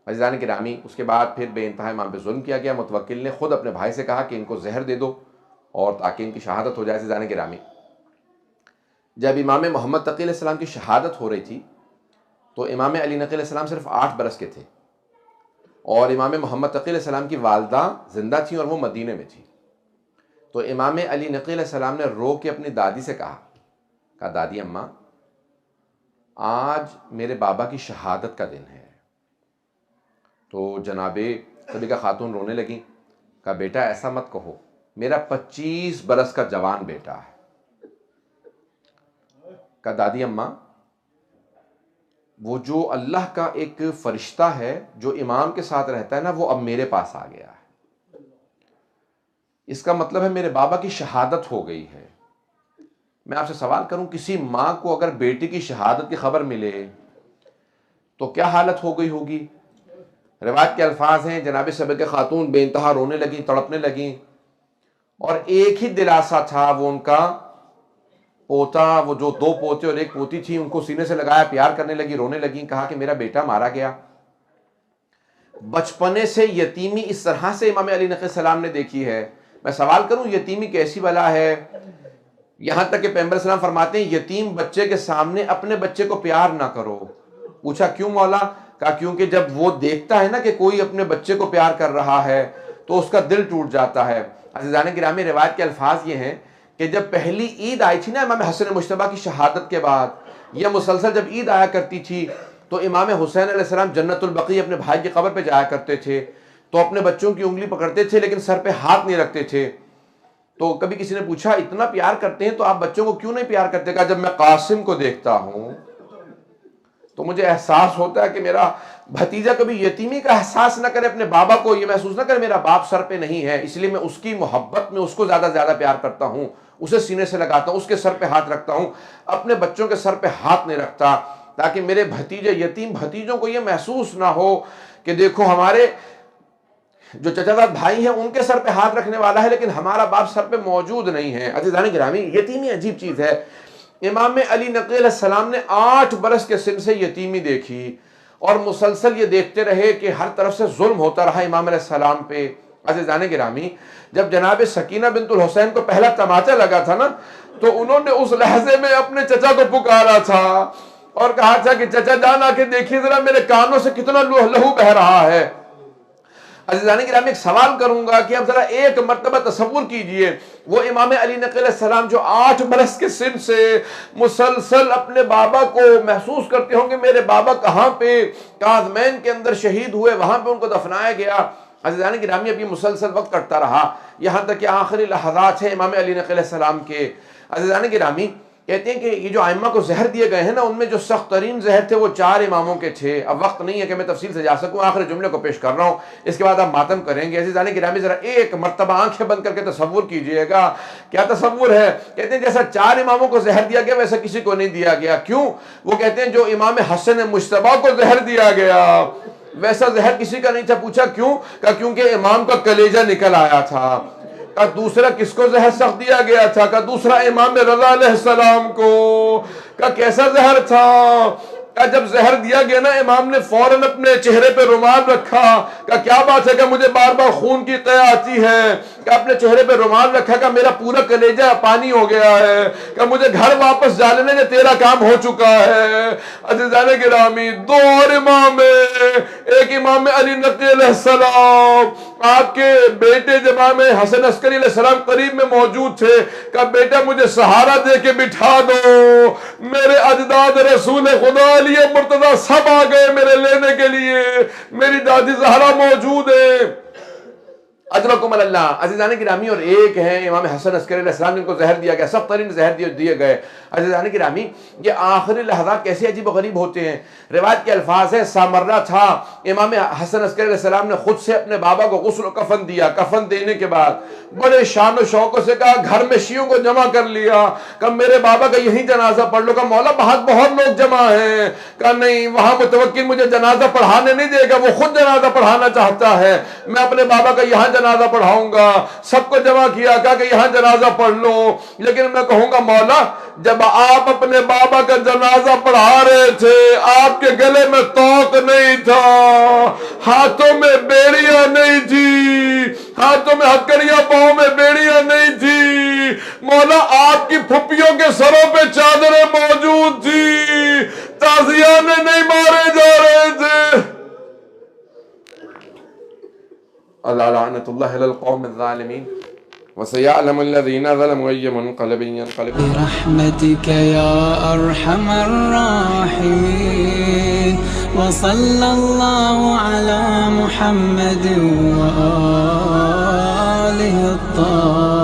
عزیزان گرامی اس کے بعد پھر بے انتہا امام پہ ظلم کیا گیا. متوکل نے خود اپنے بھائی سے کہا کہ ان کو زہر دے دو اور تاکہ ان کی شہادت ہو جائے. عزیزان گرامی جب امام محمد تقی علیہ السلام کی شہادت ہو رہی تھی تو امام علی نقی علیہ السلام صرف 8 برس کے تھے اور امام محمد تقی علیہ السلام کی والدہ زندہ تھیں اور وہ مدینے میں تھیں. تو امام علی نقی علیہ السلام نے رو کے اپنی دادی سے کہا دادی اماں آج میرے بابا کی شہادت کا دن ہے. تو جناب صدیقہ خاتون رونے لگیں. کہا بیٹا ایسا مت کہو, میرا 25 برس کا جوان بیٹا ہے. کہا دادی اماں وہ جو اللہ کا ایک فرشتہ ہے جو امام کے ساتھ رہتا ہے نا, وہ اب میرے پاس آ گیا ہے. اس کا مطلب ہے میرے بابا کی شہادت ہو گئی ہے. میں آپ سے سوال کروں, کسی ماں کو اگر بیٹی کی شہادت کی خبر ملے تو کیا حالت ہو گئی ہوگی؟ روایت کے الفاظ ہیں جناب صدیقہ خاتون بے انتہا رونے لگیں, تڑپنے لگیں, اور ایک ہی دلاسا تھا, وہ ان کا پوتا, وہ جو 2 پوتے اور 1 پوتی تھی, ان کو سینے سے لگایا, پیار کرنے لگی, رونے لگی. کہا کہ میرا بیٹا مارا گیا. بچپنے سے یتیمی اس طرح سے امام علی نقی السلام نے دیکھی ہے. میں سوال کروں یتیمی کیسی بلا ہے؟ یہاں تک کہ پیغمبر السلام فرماتے ہیں یتیم بچے کے سامنے اپنے بچے کو پیار نہ کرو. پوچھا کیوں مولا؟ کہا کیونکہ جب وہ دیکھتا ہے نا کہ کوئی اپنے بچے کو پیار کر رہا ہے تو اس کا دل ٹوٹ جاتا ہے. عزیزان گرامی روایت کے الفاظ یہ ہیں کہ جب پہلی عید آئی تھی نا امام حسن مجتبیٰ کی شہادت کے بعد, یا مسلسل جب عید آیا کرتی تھی تو امام حسین علیہ السلام جنت البقیع اپنے بھائی کی قبر پہ جایا کرتے تھے, تو اپنے بچوں کی انگلی پکڑتے تھے لیکن سر پہ ہاتھ نہیں رکھتے تھے. تو کبھی کسی نے پوچھا اتنا پیار کرتے ہیں تو آپ بچوں کو کیوں نہیں پیار کرتے؟ کہا جب میں قاسم کو دیکھتا ہوں تو مجھے احساس ہوتا ہے کہ میرا بھتیجا کبھی یتیمی کا احساس نہ کرے, اپنے بابا کو یہ محسوس نہ کرے میرا باپ سر پہ نہیں ہے, اس لیے میں اس کی محبت میں اس کو زیادہ زیادہ پیار کرتا ہوں, اسے سینے سے لگاتا ہوں, اس کے سر پہ ہاتھ رکھتا ہوں, اپنے بچوں کے سر پہ ہاتھ نہیں رکھتا, تاکہ میرے بھتیجے یتیم بھتیجوں کو یہ محسوس نہ ہو کہ دیکھو ہمارے جو چچا زاد بھائی ہیں ان کے سر پہ ہاتھ رکھنے والا ہے لیکن ہمارا باپ سر پہ موجود نہیں ہے. عزیزان گرامی یتیمی عجیب چیز ہے. امام علی نقی علیہ السلام نے 8 برس کے سن سے یتیمی دیکھی اور مسلسل یہ دیکھتے رہے کہ ہر طرف سے ظلم ہوتا رہا امام علیہ السلام پہ. عزیزان گرامی جب جناب سکینہ بنت الحسین کو پہلا تماچا لگا تھا نا, تو انہوں نے اس لحظے میں اپنے چچا کو پکارا تھا اور کہا تھا کہ چچا جان آ کے دیکھیے ذرا میرے کانوں سے کتنا لہو بہہ رہا ہے. عزیزان گرامی ایک سوال کروں گا کہ اب ذرا ایک مرتبہ تصور کیجئے, وہ امام علی نقی علیہ السلام جو 8 برس کے سن سے مسلسل اپنے بابا کو محسوس کرتے ہوں کہ میرے بابا کہاں پہ کاظمین کے اندر شہید ہوئے, وہاں پہ ان کو دفنایا گیا. عزیزان گرامی اب یہ مسلسل وقت کٹتا رہا یہاں تک کہ آخری لحظات ہیں امام علی نقی علیہ السلام کے. عزیزان گرامی کہتے ہیں کہ یہ جو ائمہ کو زہر دیے گئے ہیں نا, ان میں جو سخت ترین زہر تھے وہ 4 اماموں کے تھے. اب وقت نہیں ہے کہ میں تفصیل سے جا سکوں, آخری جملے کو پیش کر رہا ہوں, اس کے بعد آپ ماتم کریں گے. عزیزان گرامی ذرا ایک مرتبہ آنکھیں بند کر کے تصور کیجئے گا. کیا تصور ہے؟ کہتے ہیں جیسا 4 اماموں کو زہر دیا گیا ویسا کسی کو نہیں دیا گیا. کیوں؟ وہ کہتے ہیں جو امام حسن مجتبیٰ کو زہر دیا گیا ویسا زہر کسی کا نہیں تھا. پوچھا کیوں؟ کہا کیونکہ امام کا کلیجہ نکل آیا تھا. کہ دوسرا کس کو زہر سخت دیا گیا تھا؟ کہ دوسرا امام رضا علیہ السلام کو. کہ کیسا زہر تھا؟ کہ جب زہر دیا گیا نا, امام نے فوراً اپنے چہرے پہ رومال رکھا. کہ کیا بات ہے کہ مجھے بار بار خون کی قے آتی ہے. کہ اپنے چہرے پہ رومال رکھا کہ میرا پورا کلیجہ پانی ہو گیا ہے, کہ مجھے گھر واپس جا لینے نے تیرا کام ہو چکا ہے. عزیزان گرامی 2 اور امام, ایک امام علی نقی علیہ السلام, آپ کے بیٹے جب امام حسن عسکری علیہ السلام قریب میں موجود تھے, کہ بیٹا مجھے سہارا دے کے بٹھا دو, میرے اجداد رسول خدا علی مرتضی سب آ گئے میرے لینے کے لیے, میری دادی زہرا موجود ہے. اجرکم اللہ. عزیزان گرامی اور ایک ہیں امام حسن عسکری علیہ السلام جن کو زہر دیا گیا, سخت ترین زہر دیے گئے. عزیزان گرامی یہ آخری لحظات کیسے عجیب و غریب ہوتے ہیں. روایت کے الفاظ ہیں سامرہ تھا, امام حسن عسکری علیہ السلام نے خود سے اپنے بابا کو غسل و کفن دیا. کفن دینے کے بعد بڑے شان و شوق سے کہا گھر میں شیعوں کو جمع کر لیا, کہ میرے بابا کا یہی جنازہ پڑھ لو. کہ مولا بہت لوگ جمع ہیں. کہ نہیں, وہاں متوکل مجھے جنازہ پڑھانے نہیں دے گا, وہ خود جنازہ پڑھانا چاہتا ہے, میں اپنے بابا کا یہاں جنازہ پڑھاؤں گا. سب کو جمع کیا، کہا کہ یہاں جنازہ پڑھ لو. لیکن میں کہوں گا مولا جب آپ اپنے بابا کا جنازہ پڑھا رہے تھے آپ کے گلے میں توق نہیں تھا، ہاتھوں میں بیڑیاں نہیں تھی، ہاتھوں میں ہتکڑیاں، پاؤں میں بیڑیاں نہیں تھی. مولا آپ کی پھپھیوں کے سروں پہ چادریں موجود تھی، تازیانے نہیں مارے جا رہے تھے. اللہ لعنت اللہ علی القوم الظالمین وسيعلم الذين ظلموا أي منقلب ينقلبون. برحمتك يا أرحم الراحمين وصلى الله على محمد وآله الطاهرين.